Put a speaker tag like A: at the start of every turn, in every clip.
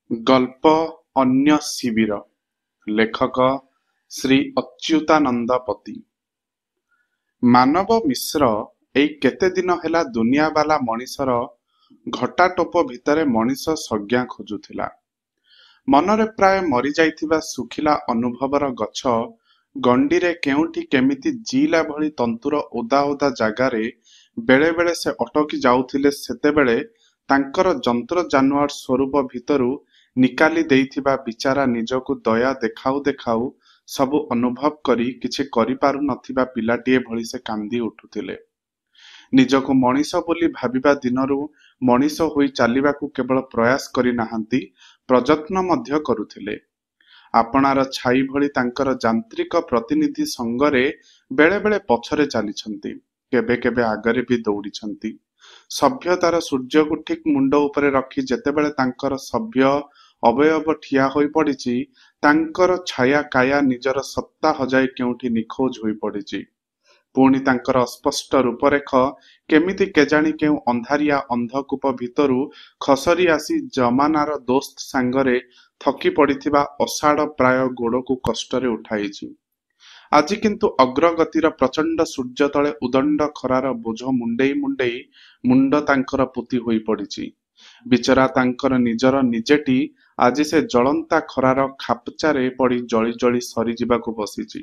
A: ଗଳ୍ପ ଅନ୍ୟ ଶିବିର ଲେଖକ ଶ୍ରୀ ଅଚ୍ୟୁତାନନ୍ଦ ପତି। ମାନବ ମିଶ୍ର ଏଇ କେତେ ଦିନ ହେଲା ଦୁନିଆବାଲା ମଣିଷର ଘଟାଟୋପ ଭିତରେ ମଣିଷ ସଜ୍ଞା ଖୋଜୁଥିଲା। ମନରେ ପ୍ରାୟ ମରିଯାଇଥିବା ଶୁଖିଲା ଅନୁଭବର ଗଛ ଗଣ୍ଡିରେ କେଉଁଠି କେମିତି ଜିଇଲା ଭଳି ତନ୍ତୁର ଓଦା ଓଦା ଜାଗାରେ ବେଳେ ବେଳେ ସେ ଅଟକି ଯାଉଥିଲେ। ସେତେବେଳେ ତାଙ୍କର ଯନ୍ତ୍ର ଜାନୁଆର ସ୍ୱରୂପ ଭିତରୁ ନିକାଲି ଦେଇଥିବା ବିଚାରା ନିଜକୁ ଦୟା ଦେଖାଉ ଦେଖାଉ ସବୁ ଅନୁଭବ କରି କିଛି କରିପାରୁ ନଥିବା ପିଲାଟିଏ ଭଳି ସେ କାନ୍ଦି ଉଠୁଥିଲେ। ନିଜକୁ ମଣିଷ ବୋଲି ଭାବିବା ଦିନରୁ ମଣିଷ ହୋଇ ଚାଲିବାକୁ କେବଳ ପ୍ରୟାସ କରିନାହାନ୍ତି, ପ୍ରଯତ୍ନ ମଧ୍ୟ କରୁଥିଲେ। ଆପଣାର ଛାଇ ଭଳି ତାଙ୍କର ଯାନ୍ତ୍ରିକ ପ୍ରତିନିଧି ସଙ୍ଗରେ ବେଳେ ବେଳେ ପଛରେ ଚାଲିଛନ୍ତି, କେବେ କେବେ ଆଗରେ ବି ଦୌଡ଼ିଛନ୍ତି। ସଭ୍ୟତାର ସୂର୍ଯ୍ୟକୁ ଠିକ୍ ମୁଣ୍ଡ ଉପରେ ରଖି ଯେତେବେଳେ ତାଙ୍କର ସଭ୍ୟ ଅବୟବ ଠିଆ ହୋଇ ପଡ଼ିଛି, ତାଙ୍କର ଛାୟା କାୟା ନିଜର ସତ୍ତା ହଜାଇ କେଉଁଠି ନିଖୋଜ ହୋଇ ପଡ଼ିଛି। ପୁଣି ତାଙ୍କର ଅସ୍ପଷ୍ଟ ରୂପରେଖ କେମିତି କେଜାଣି କେଉଁ ଅନ୍ଧାରିଆ ଅନ୍ଧକୂପ ଭିତରୁ ଖସରି ଆସି ଜମାନାର ଦୋସ୍ତ ସାଙ୍ଗରେ ଥକି ପଡ଼ିଥିବା ଅଷାଢ଼ ପ୍ରାୟ ଗୋଡ଼କୁ କଷ୍ଟରେ ଉଠାଇଛି। ଆଜି କିନ୍ତୁ ଅଗ୍ରଗତିର ପ୍ରଚଣ୍ଡ ସୂର୍ଯ୍ୟ ତଳେ ଉଦଣ୍ଡ ଖରାର ବୋଝ ମୁଣ୍ଡେଇ ମୁଣ୍ଡେଇ ମୁଣ୍ଡ ତାଙ୍କର ପୋତି ହୋଇ ପଡ଼ିଛି। ବିଚରା ତାଙ୍କର ନିଜର ନିଜେଟି ଆଜି ସେ ଜଳନ୍ତା ଖରାର ଖାପଚାରେ ପଡ଼ି ଜଳି ଜଳି ସରିଯିବାକୁ ବସିଛି।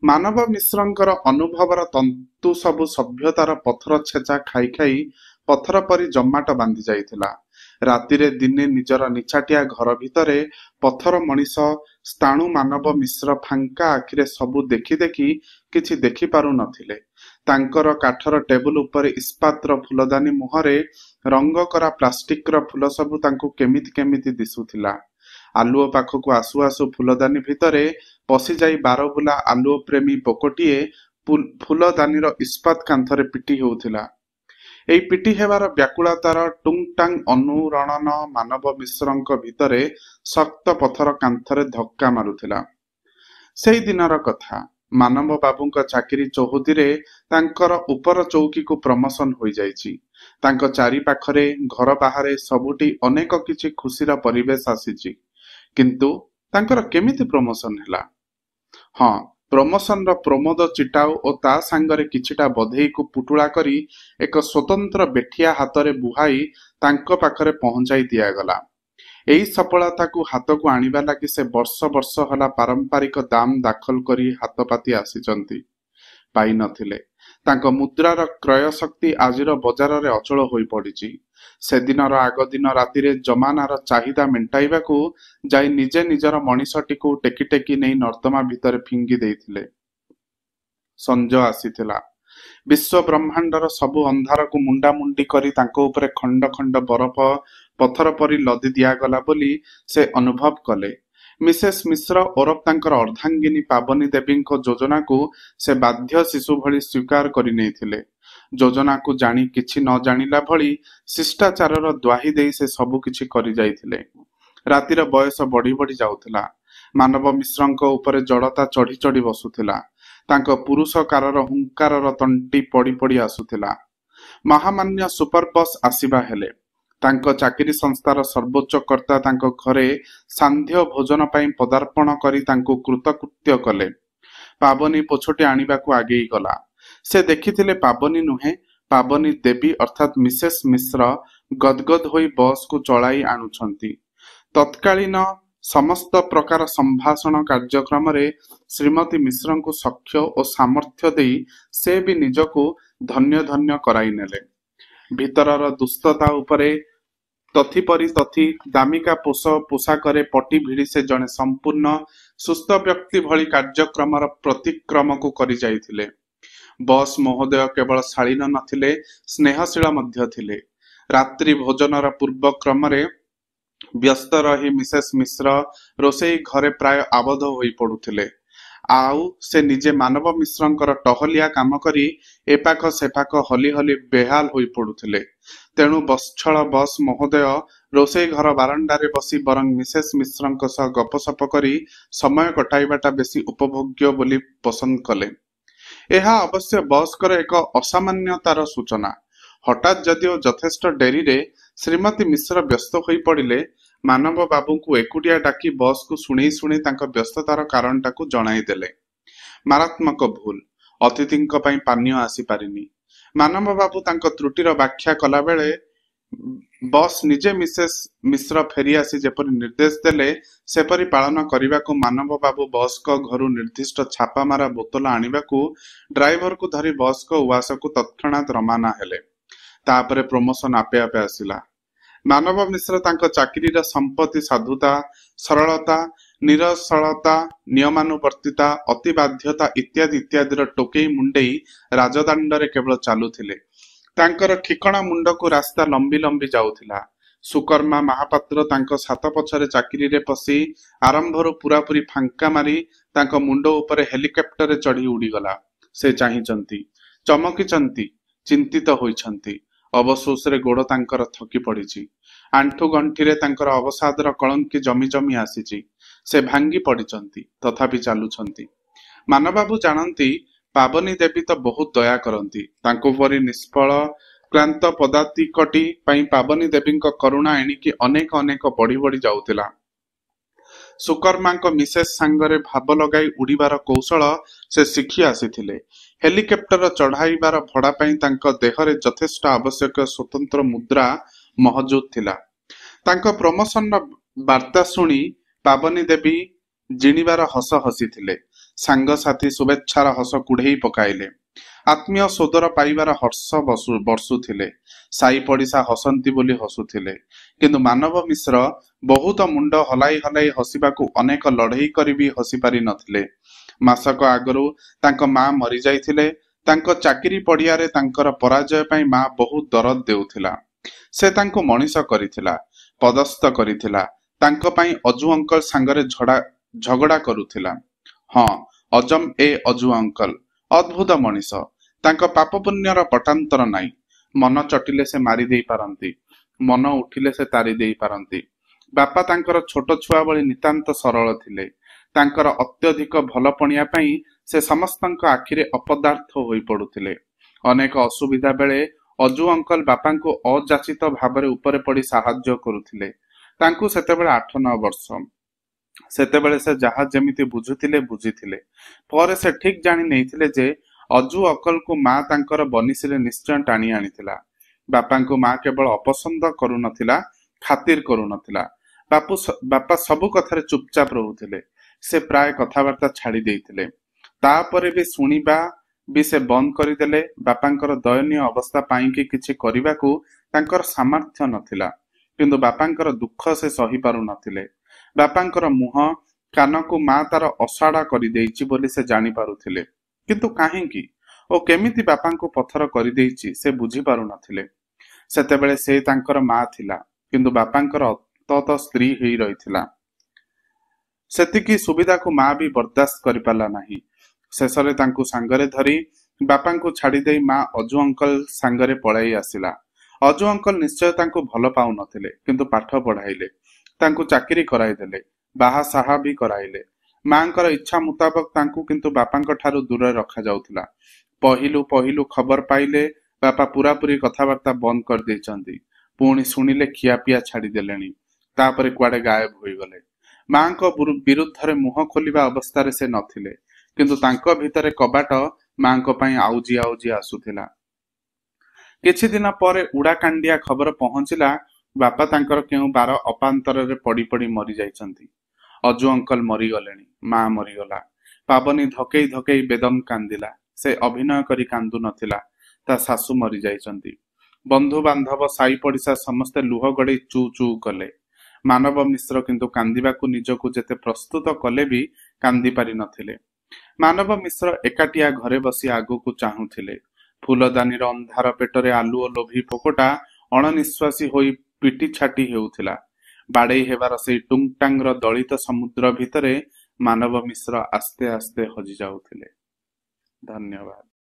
A: ମାନବ ମିଶ୍ରଙ୍କର ଅନୁଭବର ତନ୍ତୁ ସବୁ ସଭ୍ୟତାର ପଥର ଛେଚା ଖାଇ ଖାଇ ପଥର ପରି ଜମାଟ ବାନ୍ଧି ଯାଇଥିଲା। ରାତିରେ ଦିନେ ନିଜର ନିଛାଟିଆ ଘର ଭିତରେ ପଥର ମଣିଷ ସ୍ଥାଣୁ ମାନବ ମିଶ୍ର ଫାଙ୍କା ଆଖିରେ ସବୁ ଦେଖି ଦେଖି କିଛି ଦେଖିପାରୁ ନଥିଲେ। ତାଙ୍କର କାଠର ଟେବୁଲ ଉପରେ ଇସ୍ପାତର ଫୁଲଦାନୀ ମୁହଁରେ ରଙ୍ଗ କରା ପ୍ଲାଷ୍ଟିକର ଫୁଲ ସବୁ ତାଙ୍କୁ କେମିତି କେମିତି ଦିଶୁଥିଲା। ଆଲୁଅ ପାଖକୁ ଆସୁ ଆସୁ ଫୁଲଦାନୀ ଭିତରେ ପଶିଯାଇ ବାରବୁଲା ଆଲୁଅ ପ୍ରେମୀ ପୋକଟିଏ ଫୁଲଦାନୀର ଇସ୍ପାତ କାନ୍ଥରେ ପିଟି ହେଉଥିଲା। ଏଇ ପିଟି ହେବାର ବ୍ୟାକୁଳତାର ଟୁଙ୍ଗଟାଙ୍ଗ ଅନୁରଣନ ମାନବ ମିଶ୍ରଙ୍କ ଭିତରେ ଶକ୍ତ ପଥର କାନ୍ଥରେ ଧକ୍କା ମାରୁଥିଲା। ସେଇ ଦିନର କଥା। ମାନବ ବାବୁଙ୍କ ଚାକିରି ଚୌହଦିରେ ତାଙ୍କର ଉପର ଚୌକିକୁ ପ୍ରମୋସନ ହୋଇଯାଇଛି। ତାଙ୍କ ଚାରି ପାଖରେ ଘର ବାହାରେ ସବୁଠି ଅନେକ କିଛି ଖୁସିର ପରିବେଶ ଆସିଛି। କିନ୍ତୁ ତାଙ୍କର କେମିତି ପ୍ରମୋସନ ହେଲା? ହଁ, ପ୍ରମୋସନର ପ୍ରମୋଦ ଚିଟାଉ ଓ ତା ସାଙ୍ଗରେ କିଛିଟା ବଧେଇକୁ ପୁଟୁଳା କରି ଏକ ସ୍ୱତନ୍ତ୍ର ବେଠିଆ ହାତରେ ବୁହାଇ ତାଙ୍କ ପାଖରେ ପହଞ୍ଚାଇ ଦିଆଗଲା। ଏଇ ସଫଳତାକୁ ହାତକୁ ଆଣିବା ଲାଗି ସେ ବର୍ଷ ବର୍ଷ ହେଲା ପାରମ୍ପାରିକ ଦାମ ଦାଖଲ କରି ହାତ ପାତି ଆସିଛନ୍ତି। ପାଇନଥିଲେ। ତାଙ୍କ ମୁଦ୍ରାର କ୍ରୟ ଶକ୍ତି ଆଜିର ବଜାରରେ ଅଚଳ ହୋଇ ପଡ଼ିଛି। ସେଦିନର ଆଗ ଦିନ ରାତିରେ ଜମାନାର ଚାହିଦା ମେଣ୍ଟାଇବାକୁ ଯାଇ ନିଜେ ନିଜର ମଣିଷଟିକୁ ଟେକି ଟେକି ନେଇ ନର୍ଦ୍ଦମା ଭିତରେ ଫିଙ୍ଗି ଦେଇଥିଲେ। ସଞ୍ଜ ଆସିଥିଲା। ବିଶ୍ୱ ବ୍ରହ୍ମାଣ୍ଡର ସବୁ ଅନ୍ଧାରକୁ ମୁଣ୍ଡାମୁଣ୍ଡି କରି ତାଙ୍କ ଉପରେ ଖଣ୍ଡ ଖଣ୍ଡ ବରଫ ପଥର ପରି ଲଦି ଦିଆଗଲା ବୋଲି ସେ ଅନୁଭବ କଲେ। ମିସେସ୍ ମିଶ୍ର ଓରଫ ତାଙ୍କର ଅର୍ଦ୍ଧାଙ୍ଗିନୀ ପାବନୀ ଦେବୀଙ୍କ ଯୋଜନାକୁ ସେ ବାଧ୍ୟ ଶିଶୁ ଭଳି ସ୍ୱୀକାର କରି ନେଇଥିଲେ। ଯୋଜନାକୁ ଜାଣି କିଛି ନ ଜାଣିଲା ଭଳି ଶିଷ୍ଟାଚାରର ଦ୍ୱାହି ଦେଇ ସେ ସବୁ କିଛି କରି ଯାଇଥିଲେ। ରାତିର ବୟସ ବଢ଼ି ବଢ଼ି ଯାଉଥିଲା। ମାନବ ମିଶ୍ରଙ୍କ ଉପରେ ଜଡ଼ତା ଚଢ଼ି ଚଢ଼ି ବସୁଥିଲା। ତାଙ୍କ ପୁରୁଷକାରର ହୁଙ୍କାରର ତଣ୍ଟି ପଡ଼ି ପଡ଼ି ଆସୁଥିଲା। ମହାମାନ୍ୟ ସୁପର ବସ୍ ଆସିବା ହେଲେ। ତାଙ୍କ ଚାକିରି ସଂସ୍ଥାର ସର୍ବୋଚ୍ଚ କର୍ତ୍ତା ତାଙ୍କ ଘରେ ସାନ୍ଧ୍ୟ ଭୋଜନ ପାଇଁ ପଦାର୍ପଣ କରି ତାଙ୍କୁ କୃତକୃତ୍ୟ କଲେ। ପାବନୀ ପୋଛଟି ଆଣିବାକୁ ଆଗେଇ ଗଲା। ସେ ଦେଖିଥିଲେ ପାବନୀ ନୁହେଁ, ପାବନୀ ଦେବୀ ଅର୍ଥାତ୍ ମିସେସ୍ ମିଶ୍ର ଗଦଗଦ ହୋଇ ବସ୍କୁ ଚଳାଇ ଆଣୁଛନ୍ତି। ତତ୍କାଳୀନ ସମସ୍ତ ପ୍ରକାର ସମ୍ଭାଷଣ କାର୍ଯ୍ୟକ୍ରମରେ ଶ୍ରୀମତୀ ମିଶ୍ରଙ୍କୁ ସଖ୍ୟ ଓ ସାମର୍ଥ୍ୟ ଦେଇ ସେ ବି ନିଜକୁ ଧନ୍ୟ ଧନ୍ୟ କରାଇ ନେଲେ। ଭିତରର ଦୁସ୍ତତା ଉପରେ ତଥିପରି ତଥି ଦାମିକା ପୋଷାକରେ ପଟି ଭିଡ଼ି ସେ ଜଣେ ସମ୍ପୂର୍ଣ୍ଣ ସୁସ୍ଥ ବ୍ୟକ୍ତି ଭଳି କାର୍ଯ୍ୟକ୍ରମର ପ୍ରତିକ୍ରମକୁ କରି ଯାଇଥିଲେ। ବସ୍ ମହୋଦୟ କେବଳ ଶାଳୀନ ନଥିଲେ, ସ୍ନେହଶୀଳ ମଧ୍ୟ ଥିଲେ। ରାତ୍ରି ଭୋଜନର ପୂର୍ବ କ୍ରମରେ ବ୍ୟସ୍ତ ରହି ମିସେସ୍ ମିଶ୍ର ରୋଷେଇ ଘରେ ପ୍ରାୟ ଆବଦ୍ଧ ହୋଇ ପଡୁଥିଲେ। ଆଉ ସେ ନିଜେ ମାନବ ମିଶ୍ରଙ୍କର ଟହଲିଆ କାମ କରି ଏପାଖ ସେପାଖ ହଲି ହଲି ବେହାଲ ହୋଇ ପଡୁଥିଲେ। ତେଣୁ ବତ୍ସଳ ବସ୍ ମହୋଦୟ ରୋଷେଇ ଘର ବାରଣ୍ଡାରେ ବସି ବରଂ ମିସେସ୍ ମିଶ୍ରଙ୍କ ସହ ଗପସପ କରି ସମୟ କଟାଇବାଟା ବେଶୀ ଉପଭୋଗ୍ୟ ବୋଲି ପସନ୍ଦ କଲେ। ଏହା ଅବଶ୍ୟ ବସ୍ଙ୍କର ଏକ ଅସାମାନ୍ୟତାର ସୂଚନା। ହଠାତ୍ ଯଦିଓ ଯଥେଷ୍ଟ ଡେରିରେ ଶ୍ରୀମତୀ ମିଶ୍ର ବ୍ୟସ୍ତ ହୋଇ ପଡ଼ିଲେ। ମାନବ ବାବୁଙ୍କୁ ଏକୁଟିଆ ଡାକି ବସ୍କୁ ଶୁଣେଇ ଶୁଣେଇ ତାଙ୍କ ବ୍ୟସ୍ତତାର କାରଣଟାକୁ ଜଣାଇଦେଲେ। ମାରାତ୍ମକ ଭୁଲ, ଅତିଥିଙ୍କ ପାଇଁ ପାନୀୟ ଆସିପାରିନି। ମାନବ ବାବୁ ତାଙ୍କ ତ୍ରୁଟିର ବ୍ୟାଖ୍ୟା କଲାବେଳେ ବସ୍ ନିଜେ ମିସେସ୍ ମିଶ୍ର ଫେରିଆସି ଯେପରି ନିର୍ଦ୍ଦେଶ ଦେଲେ ସେପରି ପାଳନ କରିବାକୁ ମାନବ ବାବୁ ବସ୍ଙ୍କ ଘରୁ ନିର୍ଦ୍ଦିଷ୍ଟ ଛାପାମାରା ବୋତଲ ଆଣିବାକୁ ଡ୍ରାଇଭରକୁ ଧରି ବସ୍ଙ୍କ ଉଆସକୁ ତତ୍କ୍ଷଣାତ୍ ରମାନା ହେଲେ। ତାପରେ ପ୍ରମୋସନ ଆପେ ଆପେ ଆସିଲା। ମାନବ ମିଶ୍ର ତାଙ୍କ ଚାକିରିର ସମ୍ପତ୍ତି ସାଧୁତା, ସରଳତା, ନିରସଳତା, ନିୟମାନୁବର୍ତ୍ତିତା, ଅତିବାଧ୍ୟତା ଇତ୍ୟାଦି ଇତ୍ୟାଦିର ଟୋକେଇ ମୁଣ୍ଡେଇ ରାଜଦାଣ୍ଡରେ କେବଳ ଚାଲୁଥିଲେ। ତାଙ୍କର ଠିକଣା ମୁଣ୍ଡକୁ ରାସ୍ତା ଲମ୍ବି ଲମ୍ବି ଯାଉଥିଲା। ସୁକର୍ମା ମହାପାତ୍ର ତାଙ୍କ ସାତ ପଛରେ ଚାକିରିରେ ପଶି ଆରମ୍ଭରୁ ପୁରାପୁରି ଫାଙ୍କା ମାରି ତାଙ୍କ ମୁଣ୍ଡ ଉପରେ ହେଲିକପ୍ଟରରେ ଚଢି ଉଡ଼ିଗଲା। ସେ ଚାହିଁଛନ୍ତି, ଚମକିଛନ୍ତି, ଚିନ୍ତିତ ହୋଇଛନ୍ତି। ଅବଶୋଷରେ ଗୋଡ଼ ତାଙ୍କର ଥକି ପଡ଼ିଛି। ଆଣ୍ଠୁ ଗଣ୍ଠିରେ ତାଙ୍କର ଅବସାଦର କଳଙ୍କି ଜମି ଜମି ଆସିଛି। ସେ ଭାଙ୍ଗି ପଡ଼ିଛନ୍ତି, ତଥାପି ଚାଲୁଛନ୍ତି। ମାନବାବୁ ଜାଣନ୍ତି ପାବନୀ ଦେବୀ ତ ବହୁତ ଦୟା କରନ୍ତି। ତାଙ୍କୁ ପରି ନିଷ୍ଫଳ କ୍ଳାନ୍ତ ପଦାତିକଟି ପାଇଁ ପାବନୀ ଦେବୀଙ୍କ କରୁଣା ଏଣିକି ଅନେକ ଅନେକ ବଢି ବଢି ଯାଉଥିଲା। ସୁକର୍ମାଙ୍କ ମିସେସ୍ ସାଙ୍ଗରେ ଭାବ ଲଗାଇ ଉଡ଼ିବାର କୌଶଳ ସେ ଶିଖି ଆସିଥିଲେ। ହେଲିକପ୍ଟର ଚଢ଼ାଇବାର ଭଡ଼ା ପାଇଁ ତାଙ୍କ ଦେହରେ ଯଥେଷ୍ଟ ଆବଶ୍ୟକ ସ୍ୱତନ୍ତ୍ର ମୁଦ୍ରା ମହଜୁଦ ଥିଲା। ତାଙ୍କ ପ୍ରମୋସନର ବାର୍ତ୍ତା ଶୁଣି ପାବନୀ ଦେବୀ ଜିଣିବାର ହସ ହସିଥିଲେ। ସାଙ୍ଗସାଥି ଶୁଭେଚ୍ଛାର ହସ କୁଢ଼େଇ ପକାଇଲେ। ଆତ୍ମୀୟ ସୋଦର ପାଇବାର ହର୍ଷ ବର୍ଷୁଥିଲେ। ସାଇ ପଡ଼ିଶା ହସନ୍ତି ବୋଲି ହସୁଥିଲେ। କିନ୍ତୁ ମାନବ ମିଶ୍ର ବହୁତ ମୁଣ୍ଡ ହଲାଇ ହଲାଇ ହସିବାକୁ ଅନେକ ଲଢ଼େଇ କରି ବି ହସି ପାରି ନଥିଲେ। ମାସକ ଆଗରୁ ତାଙ୍କ ମା ମରିଯାଇଥିଲେ। ତାଙ୍କ ଚାକିରି ପଡ଼ିଆରେ ତାଙ୍କର ପରାଜୟ ପାଇଁ ମା ବହୁତ ଦରଦ ଦେଉଥିଲା। ସେ ତାଙ୍କୁ ମଣିଷ କରିଥିଲା, ପଦସ୍ଥ କରିଥିଲା। ତାଙ୍କ ପାଇଁ ଅଜୁ ଅଙ୍କଲ ସାଙ୍ଗରେ ଝଗଡ଼ା କରୁଥିଲା। ହଁ, ଅଜମ ଅଜୁ ଅଙ୍କଲ ଅଦ୍ଭୁତ ମଣିଷ। ତାଙ୍କ ପାପ ପୁଣ୍ୟର ପଟାନ୍ତର ନାହିଁ। ମନ ଚଟିଲେ ସେ ମାରି ଦେଇ ପାରନ୍ତି, ମନ ଉଠିଲେ ସେ ତାରି ଦେଇ ପାରନ୍ତି। ବାପା ତାଙ୍କର ଛୋଟ ଛୁଆ ଭଳି ନିତାନ୍ତ ସରଳ ଥିଲେ। ତାଙ୍କର ଅତ୍ୟଧିକ ଭଲ ପଣିଆ ପାଇଁ ସେ ସମସ୍ତଙ୍କ ଆଖିରେ ଅପଦାର୍ଥ ହୋଇ ପଡୁଥିଲେ। ଅନେକ ଅସୁବିଧା ବେଳେ ଅଜୁ ଅଙ୍କଲ ବାପାଙ୍କୁ ଅଯାଚିତ ଭାବରେ ଉପରେ ପଡ଼ି ସାହାଯ୍ୟ କରୁଥିଲେ। ତାଙ୍କୁ ସେତେବେଳେ 8-9 ବର୍ଷ। ସେତେବେଳେ ସେ ଯାହା ଯେମିତି ବୁଝୁଥିଲେ ବୁଝିଥିଲେ। ପରେ ସେ ଠିକ ଜାଣି ନେଇଥିଲେ ଯେ ଅଜୁ ଅଙ୍କଲକୁ ମା ତାଙ୍କର ବନିଶୀରେ ନିଶ୍ଚୟ ଟାଣି ଆଣିଥିଲା। ବାପାଙ୍କୁ ମା କେବଳ ଅପସନ୍ଦ କରୁନଥିଲା, ଖାତିର କରୁନଥିଲା। ବାପା ସବୁ କଥାରେ ଚୁପଚାପ ରହୁଥିଲେ। ସେ ପ୍ରାୟ କଥାବାର୍ତ୍ତା ଛାଡ଼ି ଦେଇଥିଲେ। ତାପରେ ବି ଶୁଣିବା ବି ସେ ବନ୍ଦ କରିଦେଲେ। ବାପାଙ୍କର ଦୟନୀୟ ଅବସ୍ଥା ପାଇଁକି କିଛି କରିବାକୁ ତାଙ୍କର ସାମର୍ଥ୍ୟ ନଥିଲା। କିନ୍ତୁ ବାପାଙ୍କର ଦୁଃଖ ସେ ସହି ପାରୁନଥିଲେ। ବାପାଙ୍କର ମୁହଁ କାନକୁ ମା ତାର ଅସାଡ଼ା କରିଦେଇଛି ବୋଲି ସେ ଜାଣିପାରୁଥିଲେ। କିନ୍ତୁ କାହିଁକି ଓ କେମିତି ବାପାଙ୍କୁ ପଥର କରିଦେଇଛି ସେ ବୁଝିପାରୁନଥିଲେ। ସେତେବେଳେ ସେ ତାଙ୍କର ମା ଥିଲା, କିନ୍ତୁ ବାପାଙ୍କର ଅନ୍ତତ ସ୍ତ୍ରୀ ହେଇ ରହିଥିଲା। ସେତିକି ସୁବିଧାକୁ ମା ବି ବରଦାସ୍ତ କରିପାରିଲା ନାହିଁ। ଶେଷରେ ତାଙ୍କୁ ସାଙ୍ଗରେ ଧରି ବାପାଙ୍କୁ ଛାଡ଼ିଦେଇ ମା ଅଜୁ ଅଙ୍କଲ ସାଙ୍ଗରେ ପଳାଇ ଆସିଲା। ଅଜୁ ଅଙ୍କଲ ନିଶ୍ଚୟ ତାଙ୍କୁ ଭଲ ପାଉନଥିଲେ, କିନ୍ତୁ ପାଠ ପଢ଼ାଇଲେ, ତାଙ୍କୁ ଚାକିରି କରାଇଦେଲେ, ବାହା ସାହା ବି କରାଇଲେ। ମାଙ୍କର ଇଚ୍ଛା ମୁତାବକ ତାଙ୍କୁ କିନ୍ତୁ ବାପାଙ୍କ ଠାରୁ ଦୂରରେ ରଖାଯାଉଥିଲା। ପହିଲୁ ପହିଲୁ ଖବର ପାଇଲେ ବାପା ପୁରାପୁରି କଥାବାର୍ତ୍ତା ବନ୍ଦ କରିଦେଇଛନ୍ତି। ପୁଣି ଶୁଣିଲେ ଖିଆପିଆ ଛାଡ଼ିଦେଲେଣି। ତାପରେ କୁଆଡ଼େ ଗାୟବ ହୋଇଗଲେ। ମାଙ୍କ ବିରୁଦ୍ଧରେ ମୁହଁ ଖୋଲିବା ଅବସ୍ଥାରେ ସେ ନଥିଲେ, କିନ୍ତୁ ତାଙ୍କ ଭିତରେ କବାଟ ମାଙ୍କ ପାଇଁ ଆଉଜି ଆଉଜି ଆସୁଥିଲା। କିଛି ଦିନ ପରେ ଉଡ଼ାକାଣ୍ଡିଆ ଖବର ପହଞ୍ଚିଲା, ବାପା ତାଙ୍କର କେଉଁ ବାର ଅପାନ୍ତରରେ ପଡ଼ି ପଡ଼ି ମରିଯାଇଛନ୍ତି। ଅଜୁ ଅଙ୍କଲ ମରିଗଲେଣି, ମା ମରିଗଲା। ପାବନୀ ଧକେଇ ଧକେଇ ବେଦମ୍ କାନ୍ଦିଲା। ସେ ଅଭିନୟ କରି କାନ୍ଦୁ ନଥିଲା। ତା ଶାଶୁ ମରିଯାଇଛନ୍ତି। ବନ୍ଧୁ ବାନ୍ଧବ ସାଇ ପଡ଼ିଶା ସମସ୍ତେ ଲୁହ ଗଡ଼େଇ ଚୁ ଚୁ କଲେ। ମାନବ ମିଶ୍ର କିନ୍ତୁ କାନ୍ଦିବାକୁ ନିଜକୁ ଯେତେ ପ୍ରସ୍ତୁତ କଲେ ବି କାନ୍ଦି ପାରି ନଥିଲେ। ମାନବ ମିଶ୍ର ଏକାଟିଆ ଘରେ ବସି ଆଗକୁ ଚାହୁଁଥିଲେ। ଫୁଲଦାନୀର ଅନ୍ଧାର ପେଟରେ ଆଲୁଅ ଲୋଭୀ ପୋକଟା ଅଣନିଶ୍ୱାସୀ ହୋଇ ପିଟି ଛାଟି ହେଉଥିଲା। ବାଡ଼େଇ ହେବାର ସେଇ ଟୁଙ୍ଗଟାଙ୍ଗର ଦଳିତ ସମୁଦ୍ର ଭିତରେ ମାନବ ମିଶ୍ର ଆସ୍ତେ ଆସ୍ତେ ହଜି ଯାଉଥିଲେ। ଧନ୍ୟବାଦ।